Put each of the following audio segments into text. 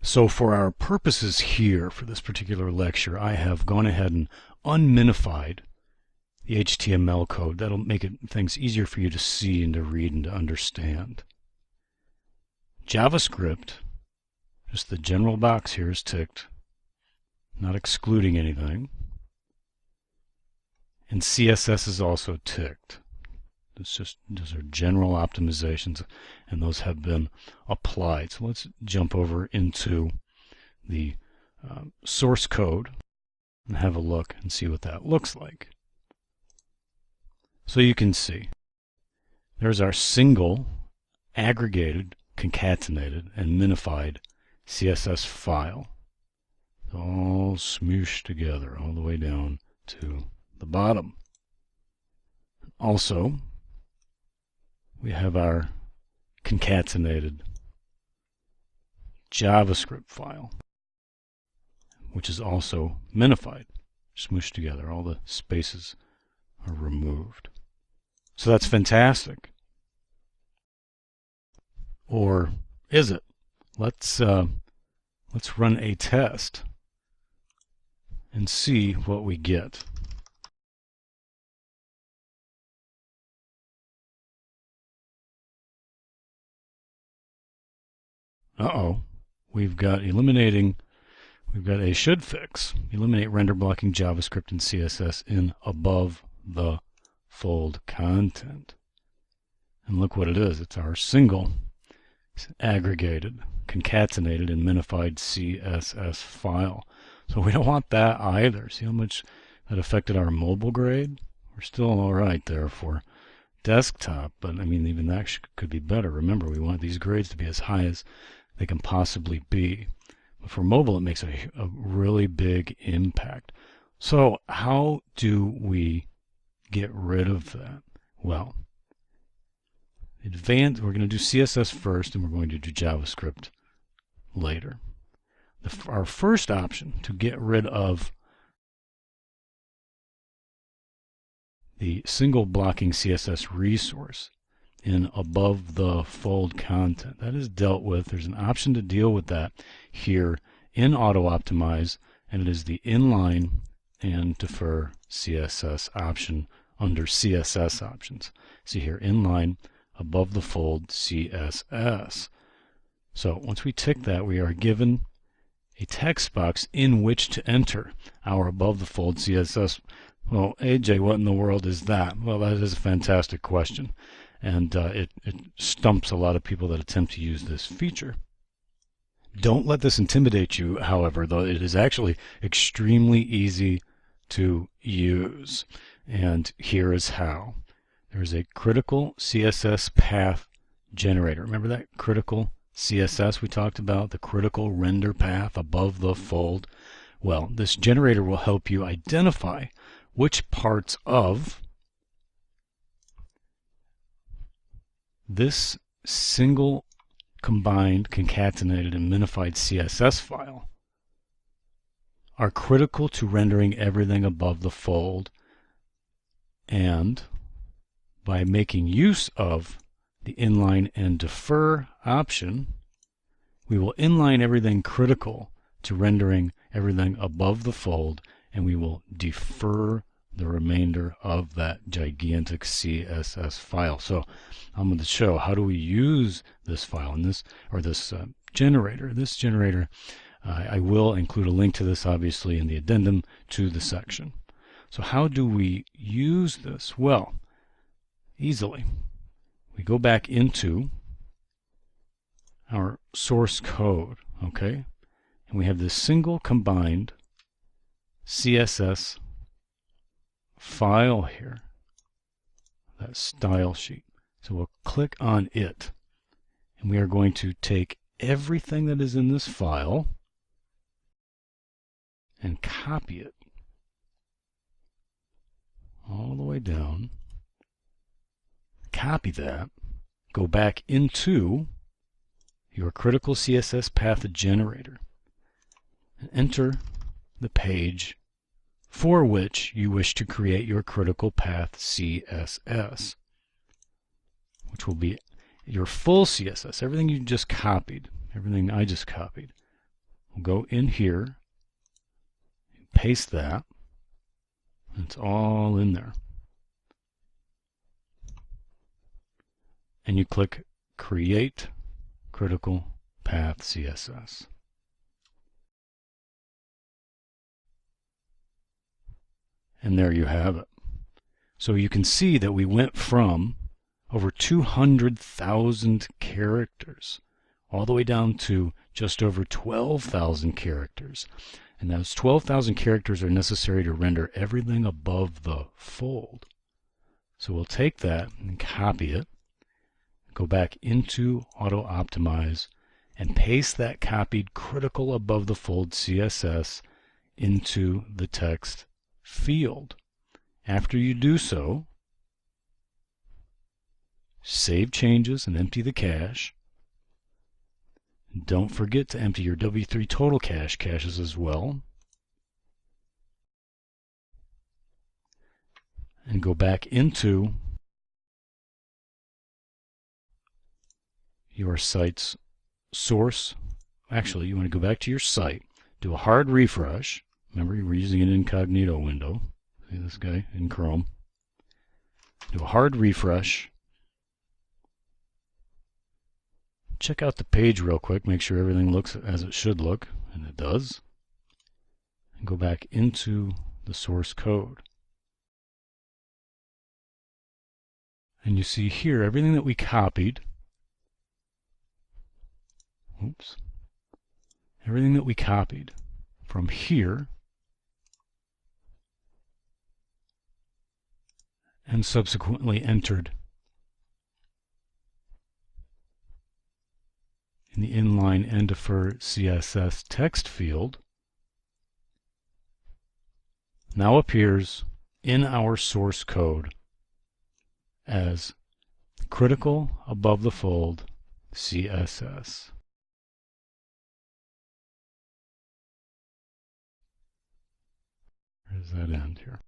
So for our purposes here, for this particular lecture, I have gone ahead and unminified the HTML code. That'll make things easier for you to see and to read and to understand. JavaScript, just the general box here is ticked, not excluding anything. And CSS is also ticked. Those are general optimizations, and those have been applied. So let's jump over into the source code and have a look and see what that looks like. So you can see there's our single aggregated, concatenated, and minified CSS file. It's all smooshed together all the way down to the bottom. Also, we have our concatenated JavaScript file, which is also minified, smooshed together. All the spaces are removed. So that's fantastic. Or is it? Let's run a test and see what we get. We've got a should fix. Eliminate render blocking JavaScript and CSS in above the fold content. And look what it is. It's our single aggregated, concatenated, and minified CSS file. So we don't want that either. See how much that affected our mobile grade? We're still all right there for desktop, but I mean, even that could be better. Remember, we want these grades to be as high as they can possibly be. But for mobile, it makes a really big impact. So how do we get rid of that? Well, we're going to do CSS first, and we're going to do JavaScript later. Our first option to get rid of the single blocking CSS resource in above the fold content, that is dealt with. There's an option to deal with that here in Auto Optimize, and it is the inline and defer CSS option under CSS options. See here, inline, above the fold, CSS. So once we tick that, we are given a text box in which to enter our above the fold CSS. Well, AJ, what in the world is that? Well, that is a fantastic question. And it stumps a lot of people that attempt to use this feature. Don't let this intimidate you, however, though it is actually extremely easy to use. And here is how. There's a critical CSS path generator. Remember that critical CSS we talked about, the critical render path above the fold? Well, this generator will help you identify which parts of this single combined, concatenated, and minified CSS file are critical to rendering everything above the fold. And by making use of the inline and defer option, we will inline everything critical to rendering everything above the fold, and we will defer the remainder of that gigantic CSS file. So I'm going to show how do we use this file in this generator. This generator, I will include a link to this obviously in the addendum to the section. So how do we use this? Well, easily. We go back into our source code, okay? And we have this single combined CSS file here, that style sheet. So we'll click on it, and we are going to take everything that is in this file and copy it all the way down. Copy that, go back into your critical CSS path generator, and enter the page for which you wish to create your critical path CSS, which will be your full CSS, everything you just copied, everything I just copied. We'll go in here, paste that. It's all in there. And you click Create Critical Path CSS. And there you have it. So you can see that we went from over 200,000 characters all the way down to just over 12,000 characters. And those 12,000 characters are necessary to render everything above the fold. So we'll take that and copy it, go back into Auto Optimize, and paste that copied critical above the fold CSS into the text field. After you do so, save changes and empty the cache. Don't forget to empty your W3 total caches as well. And go back into your site's source. Actually, you want to go back to your site, do a hard refresh. Remember, you were using an incognito window. See this guy in Chrome. Do a hard refresh. Check out the page real quick, make sure everything looks as it should look, and it does. And go back into the source code. And you see here everything that we copied. Oops. Everything that we copied from here and subsequently entered in the inline and defer CSS text field now appears in our source code as critical above the fold CSS. Where does that end here?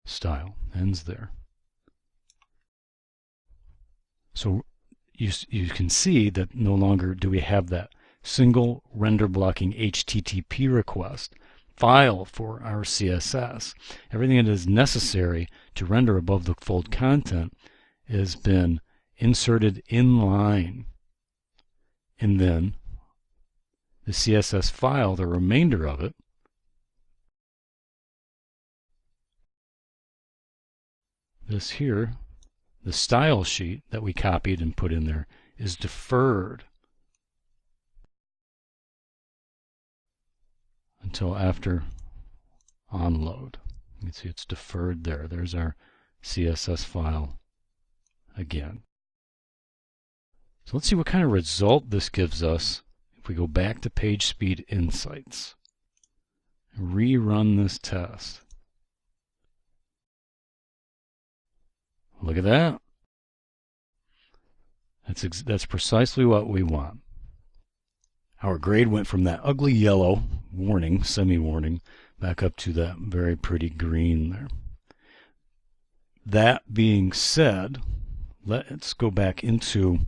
Style ends there. So you can see that no longer do we have that single render blocking HTTP request file for our CSS. Everything that is necessary to render above the fold content has been inserted in line, and then the CSS file, the remainder of it, this here, the style sheet that we copied and put in there, is deferred until after onload. You can see it's deferred there. There's our CSS file again. So let's see what kind of result this gives us if we go back to Page Speed Insights and rerun this test. Look at that. That's precisely what we want. Our grade went from that ugly yellow warning, semi-warning, back up to that very pretty green there. That being said, let's go back into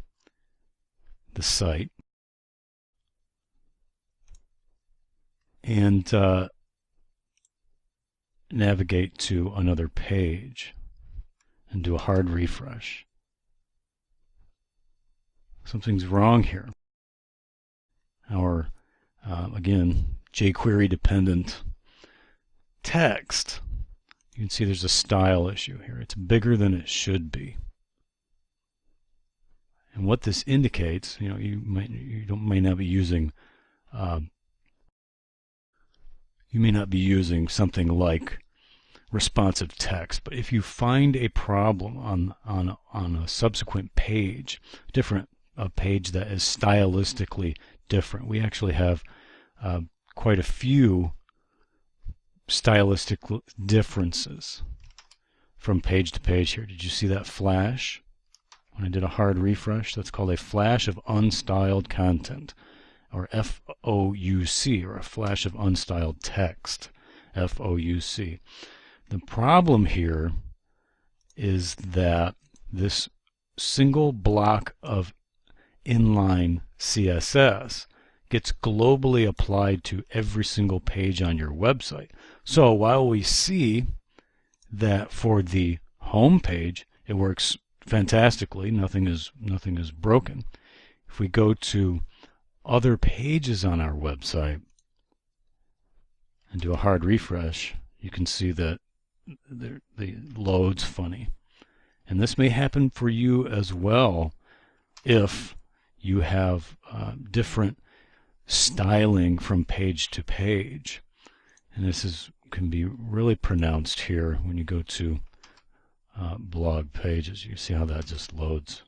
the site and navigate to another page and do a hard refresh. Something's wrong here. Our, again, jQuery dependent text, you can see there's a style issue here. It's bigger than it should be. And what this indicates, you may not be using something like responsive text, but if you find a problem on a subsequent page, a page that is stylistically different, we actually have quite a few stylistic differences from page to page here. Did you see that flash? When I did a hard refresh, that's called a flash of unstyled content, or FOUC, or a flash of unstyled text, FOUC. The problem here is that this single block of inline CSS gets globally applied to every single page on your website. So while we see that for the home page it works fantastically, nothing is broken. If we go to other pages on our website and do a hard refresh, you can see that the load's funny. And this may happen for you as well if you have different styling from page to page. And this can be really pronounced here when you go to blog pages. You see how that just loads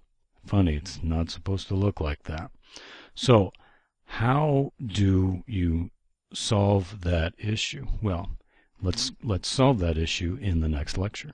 funny. It's not supposed to look like that. So how do you solve that issue? Well, let's solve that issue in the next lecture.